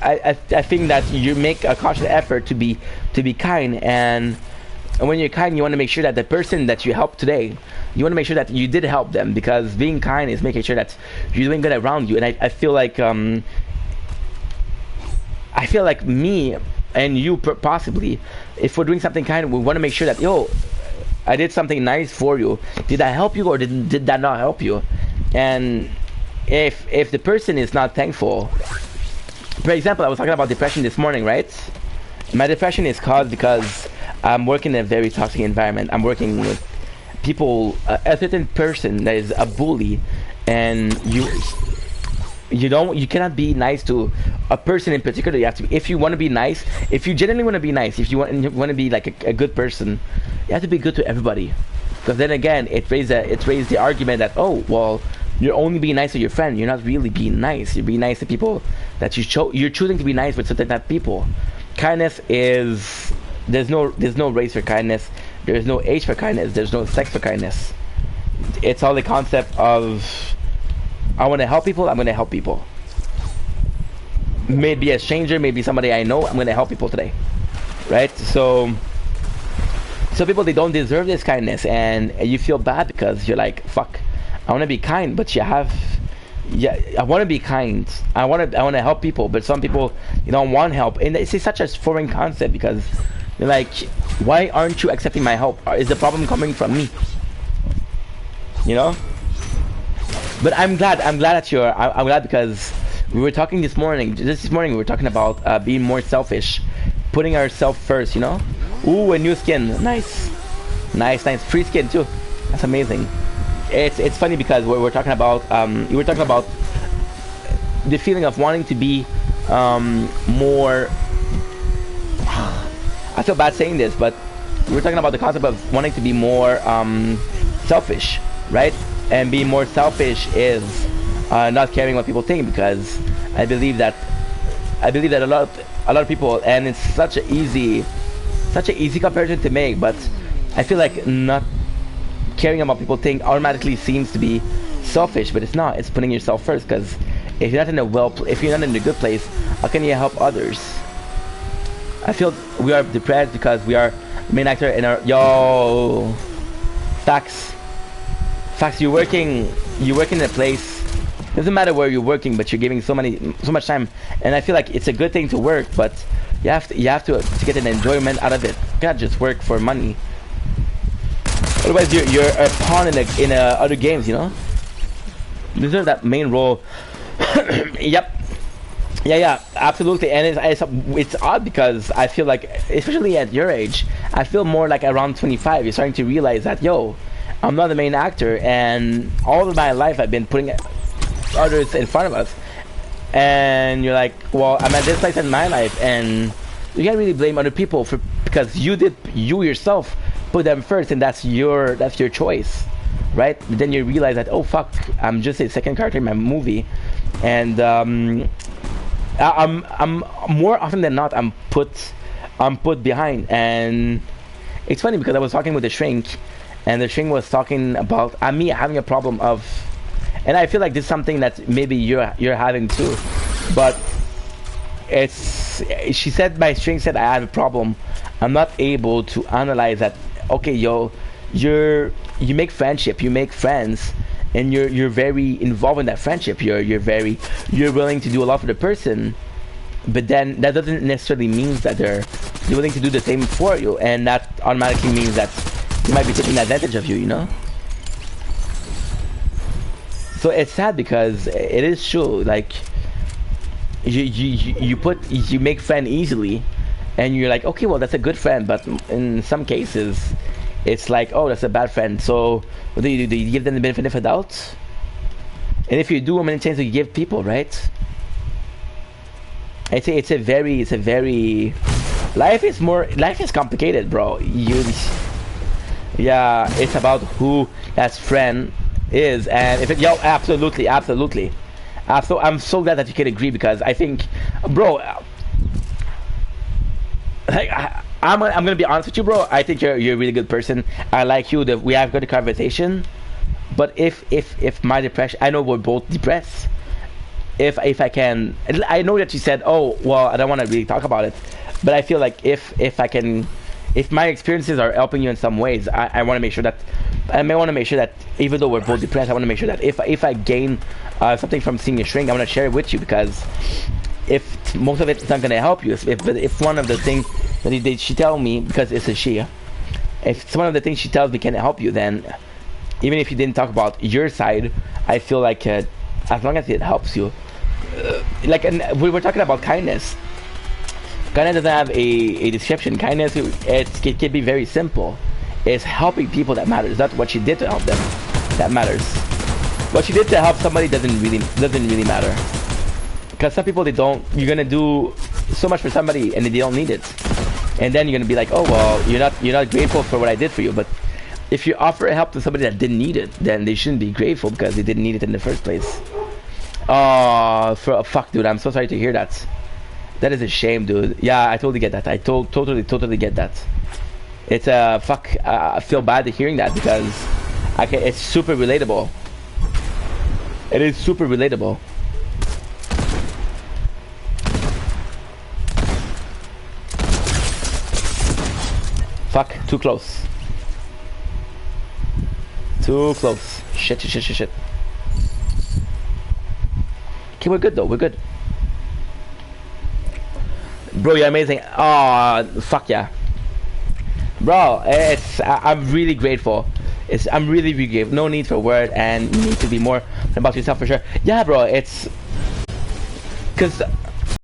I think that you make a conscious effort to be kind, and when you're kind, you want to make sure that the person that you help today, you want to make sure that you did help them, because being kind is making sure that you're doing good around you. And I feel like me and you possibly, if we're doing something kind, we want to make sure that, yo, I did something nice for you. Did I help you, or did that not help you? And if the person is not thankful, for example, I was talking about depression this morning, right? My depression is caused because I'm working in a very toxic environment. I'm working with people, a certain person that is a bully, and you cannot be nice to a person in particular. You have to, if you want to be nice, if you genuinely want to be nice, if you want to be like a good person, you have to be good to everybody. Because then again, it raised the argument that, oh well, you're only being nice to your friend. You're not really being nice. You're being nice to people that you're choosing to be nice with certain type of people. Kindness is, there's no race for kindness. There's no age for kindness. There's no sex for kindness. It's all the concept of, I want to help people, I'm going to help people. Maybe a stranger, maybe somebody I know, I'm going to help people today. Right? So people, they don't deserve this kindness, and you feel bad because you're like, fuck, I want to be kind, but I want to be kind. I want to help people, but some people, you don't want help. And it's such a foreign concept, because they're like, why aren't you accepting my help? Is the problem coming from me? You know? But I'm glad that I'm glad, because we were talking this morning we were talking about being more selfish, putting ourselves first, you know? Ooh, a new skin. Nice. Free skin too. That's amazing. It's funny because we're talking about you were talking about the feeling of wanting to be more, I feel bad saying this, but we're talking about the concept of wanting to be more selfish, right? And being more selfish is not caring what people think, because I believe that a lot of people, and it's such an easy comparison to make, but I feel like not caring about people think automatically seems to be selfish, but it's not. It's putting yourself first, because if you're not in a good place, how can you help others? I feel we are depressed because we are the main actor in our facts. You're working in a place, doesn't matter where you're working, but you're giving so much time, and I feel like it's a good thing to work, but you have to get an enjoyment out of it. You can't just work for money. Otherwise, you're a pawn in other games, you know. Deserve that main role. Yep. Yeah, absolutely. And it's odd, because I feel like, especially at your age, I feel more like around 25, you're starting to realize that, yo, I'm not the main actor, and all of my life I've been putting others in front of us. And you're like, well, I'm at this place in my life, and you can't really blame other people because you yourself put them first, and that's your choice, right? Then you realize that, oh fuck, I'm just a second character in my movie, and I'm more often than not I'm put behind. And it's funny because I was talking with the shrink, and the shrink was talking about me having a problem of, and I feel like this is something that maybe you're having too, but she said, my shrink said, I have a problem. I'm not able to analyze that. Okay, yo, you make friendship, you make friends, and you're very involved in that friendship. You're willing to do a lot for the person, but then that doesn't necessarily mean that they're willing to do the same for you, and that automatically means that they might be taking advantage of you, you know. So it's sad, because it is true. Like you make friend easily, and you're like, okay, well, that's a good friend, but in some cases it's like, oh, that's a bad friend. So what do? You give them the benefit of the doubt? And if you do, how many chances do you give people, right? It's a very life is complicated, bro. It's about who that friend is, and if it, yo, absolutely. I'm so glad that you can agree, because I think, bro, like I'm gonna be honest with you, bro. I think you're a really good person. I like you. We have good conversation. But if my depression, I know we're both depressed. if I can, I know that she said, oh well, I don't want to really talk about it, but I feel like if I can, if my experiences are helping you in some ways, I want to make sure that I may want to make sure that even though we're both depressed, I want to make sure that if I gain something from seeing you shrink, I want to share it with you, because if most of it's not going to help you, if one of the things that she tell me, because it's a she, if one of the things she tells me can help you, then even if you didn't talk about your side, I feel like as long as it helps you, like, and we were talking about kindness. Kindness doesn't have a description. Kindness, it can be very simple. It's helping people that matters. That's what she did to help them that matters. What she did to help somebody doesn't really matter. Because some people, you're gonna do so much for somebody and they don't need it, and then you're gonna be like, oh well, you're not grateful for what I did for you. But if you offer help to somebody that didn't need it, then they shouldn't be grateful because they didn't need it in the first place. Oh, fuck, dude, I'm so sorry to hear that. That is a shame, dude. Yeah, I totally get that. I totally get that. It's fuck. I feel bad hearing that, because it's super relatable. It is super relatable. Fuck, too close. Too close. Shit. Okay, we're good though. We're good. Bro, you're amazing. Oh, fuck yeah. Bro, I'm really grateful. I'm really grateful. No need for word, and you need to be more about yourself for sure. Yeah, bro, it's... Because